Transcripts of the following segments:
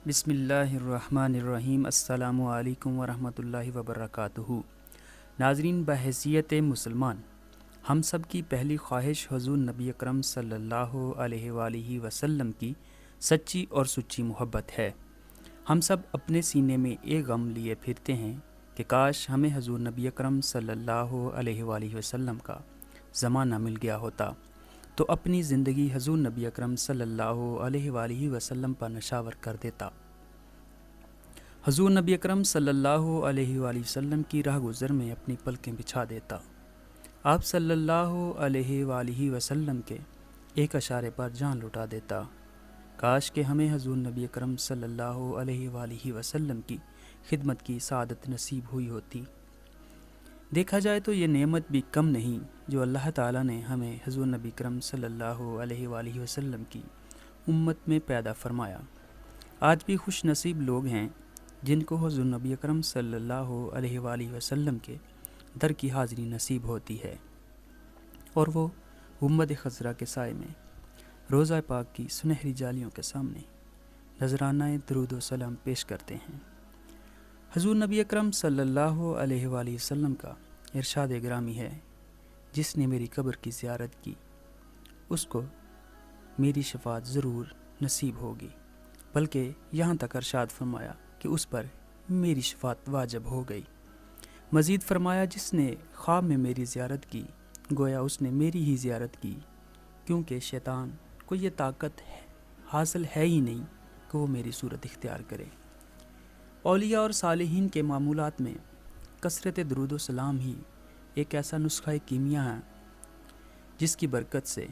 بسم اللہ الرحمن الرحیم۔ السلام علیکم ورحمۃ اللہ وبرکاتہ۔ ناظرین، بحیثیت مسلمان ہم سب کی پہلی خواہش حضور نبی اکرم صلی اللہ علیہ وآلہ وسلم کی سچی اور سچی محبت ہے۔ ہم سب اپنے سینے میں ایک غم لیے پھرتے ہیں کہ کاش ہمیں حضور نبی اکرم صلی اللہ علیہ وآلہ وسلم کا زمانہ مل گیا ہوتا تو اپنی زندگی حضور نبی اکرم صلی اللہ علیہ وآلہ وسلم پر نشاور کر دیتا۔ حضور نبی اکرم صلی اللہ علیہ وآلہ وسلم کی راہ گزر میں اپنی پلکیں بچھا دیتا۔ آپ صلی اللہ علیہ وآلہ وسلم کے ایک اشارے پر جان لٹا دیتا۔ کاش کہ ہمیں حضور نبی اکرم صلی اللہ علیہ وآلہ وسلم کی خدمت کی سعادت نصیب ہوئی ہوتی۔ دیکھا جائے تو یہ نعمت بھی کم نہیں جو اللہ تعالیٰ نے ہمیں حضور نبی اکرم صلی اللہ علیہ وآلہ وسلم کی امت میں پیدا فرمایا۔ آج بھی خوش نصیب لوگ ہیں جن کو حضور نبی اکرم صلی اللہ علیہ وآلہ وسلم کے در کی حاضری نصیب ہوتی ہے اور وہ گنبد خضرا کے سائے میں روضہ پاک کی سنہری جالیوں کے سامنے نذرانہ درود و سلام پیش کرتے ہیں۔ حضور نبی اکرم صلی اللہ علیہ وآلہ وسلم کا ارشاد گرامی ہے، جس نے میری قبر کی زیارت کی اس کو میری شفاعت ضرور نصیب ہوگی، بلکہ یہاں تک ارشاد فرمایا کہ اس پر میری شفاعت واجب ہو گئی۔ مزید فرمایا، جس نے خواب میں میری زیارت کی گویا اس نے میری ہی زیارت کی، کیونکہ شیطان کو یہ طاقت حاصل ہے ہی نہیں کہ وہ میری صورت اختیار کرے۔ اولیاء اور صالحین کے معمولات میں کثرت درود و سلام ہی ایک ایسا نسخہ کیمیا ہے جس کی برکت سے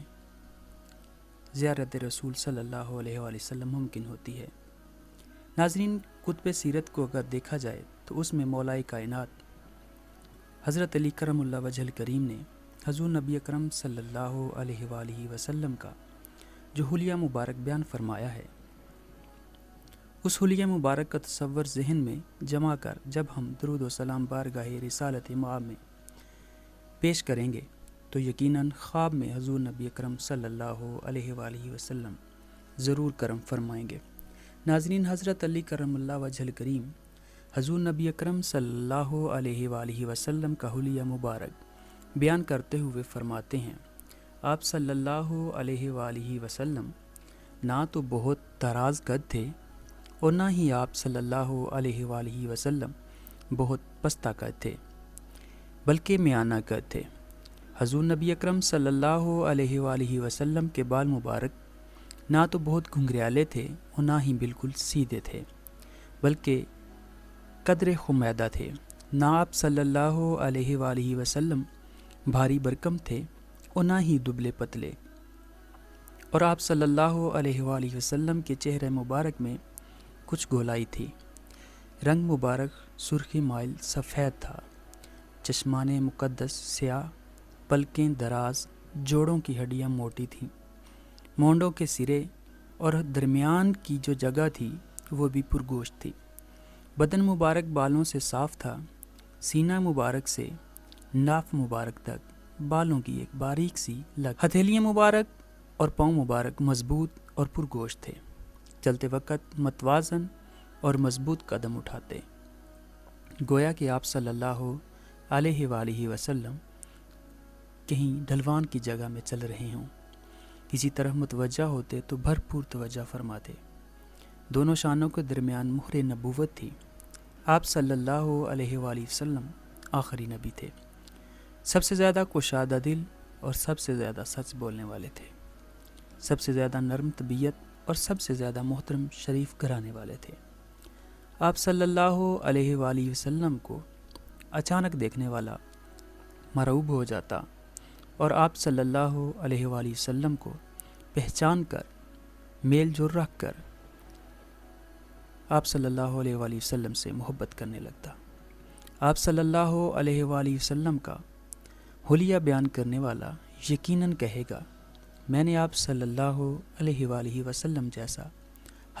زیارت رسول صلی اللہ علیہ وآلہ وسلم ممکن ہوتی ہے۔ ناظرین، کتب سیرت کو اگر دیکھا جائے تو اس میں مولا کائنات حضرت علی کرم اللہ وجہ الکریم نے حضور نبی اکرم صلی اللہ علیہ وآلہ وسلم کا جو حلیہ مبارک بیان فرمایا ہے، اس حلیہ مبارک کا تصور ذہن میں جمع کر جب ہم درود و سلام بارگاہ رسالت مآب میں پیش کریں گے تو یقیناً خواب میں حضور نبی اکرم صلی اللہ علیہ وآلہ وسلم ضرور کرم فرمائیں گے۔ ناظرین، حضرت علی کرم اللہ وجہ الکریم حضور نبی اکرم صلی اللہ علیہ وآلہ وسلم کا حلیہ مبارک بیان کرتے ہوئے فرماتے ہیں، آپ صلی اللہ علیہ وآلہ وسلم نہ تو بہت دراز قد تھے اور نہ ہی آپ صلی اللہ علیہ وآلہ وسلم بہت پستہ قد تھے، بلکہ میانہ قد تھے۔ حضور نبی اکرم صلی اللہ علیہ وآلہ وسلم کے بال مبارک نہ تو بہت گھنگریالے تھے اور نہ ہی بالکل سیدھے تھے، بلکہ قدر خمیدہ تھے۔ نہ آپ صلی اللہ علیہ وآلہ وسلم بھاری برکم تھے اور نہ ہی دبلے پتلے، اور آپ صلی اللہ علیہ وآلہ وسلم کے چہرے مبارک میں کچھ گولائی تھی۔ رنگ مبارک سرخی مائل سفید تھا، چشمان مقدس سیاہ، پلکیں دراز، جوڑوں کی ہڈیاں موٹی تھیں، مونڈوں کے سرے اور درمیان کی جو جگہ تھی وہ بھی پرگوشت تھی۔ بدن مبارک بالوں سے صاف تھا، سینہ مبارک سے ناف مبارک تک بالوں کی ایک باریک سی لگ، ہتھیلیاں مبارک اور پاؤں مبارک مضبوط اور پرگوشت تھے، چلتے وقت متوازن اور مضبوط قدم اٹھاتے، گویا کہ آپ صلی اللہ علیہ وآلہ وسلم کہیں ڈھلوان کی جگہ میں چل رہے ہوں، کسی طرف متوجہ ہوتے تو بھرپور توجہ فرماتے۔ دونوں شانوں کے درمیان مہر نبوت تھی۔ آپ صلی اللہ علیہ وآلہ وسلم آخری نبی تھے، سب سے زیادہ کشادہ دل اور سب سے زیادہ سچ بولنے والے تھے، سب سے زیادہ نرم طبیعت اور سب سے زیادہ محترم شریف گھرانے والے تھے۔ آپ صلی اللہ علیہ وآلہ وسلم کو اچانک دیکھنے والا مرعوب ہو جاتا اور آپ صلی اللہ علیہ وآلہ وسلم کو پہچان کر میل جول رکھ کر آپ صلی اللہ علیہ وآلہ وسلم سے محبت کرنے لگتا۔ آپ صلی اللہ علیہ وآلہ وسلم کا حلیہ بیان کرنے والا یقیناً کہے گا، میں نے آپ صلی اللہ علیہ وآلہ وسلم جیسا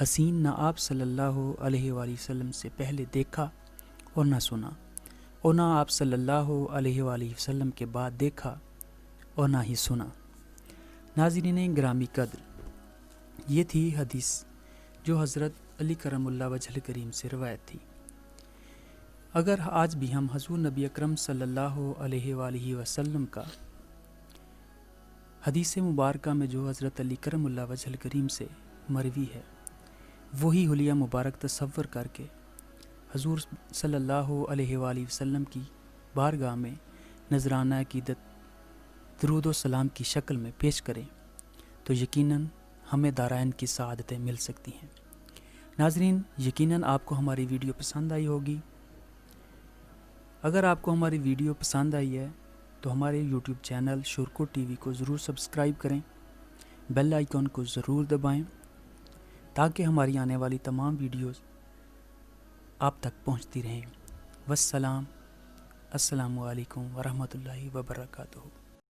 حسین نہ آپ صلی اللہ علیہ وآلہ وسلم سے پہلے دیکھا اور نہ سنا، اور نہ آپ صلی اللہ علیہ وآلہ وسلم کے بعد دیکھا اور نہ ہی سنا۔ ناظرین گرامی قدر، یہ تھی حدیث جو حضرت علی کرم اللہ وجہ کریم سے روایت تھی۔ اگر آج بھی ہم حضور نبی اکرم صلی اللہ علیہ وآلہ وسلم کا حدیث مبارکہ میں جو حضرت علی کرم اللہ وجہ کریم سے مروی ہے وہی حلیہ مبارک تصور کر کے حضور صلی اللہ علیہ وآلہ وسلم کی بارگاہ میں نذرانہ عقیدت درود و سلام کی شکل میں پیش کریں تو یقیناً ہمیں دارائن کی سعادتیں مل سکتی ہیں۔ ناظرین، یقیناً آپ کو ہماری ویڈیو پسند آئی ہوگی۔ اگر آپ کو ہماری ویڈیو پسند آئی ہے تو ہمارے یوٹیوب چینل شورکو ٹی وی کو ضرور سبسکرائب کریں، بیل آئیکن کو ضرور دبائیں تاکہ ہماری آنے والی تمام ویڈیوز آپ تک پہنچتی رہیں۔ السلام علیکم ورحمۃ اللہ وبرکاتہ۔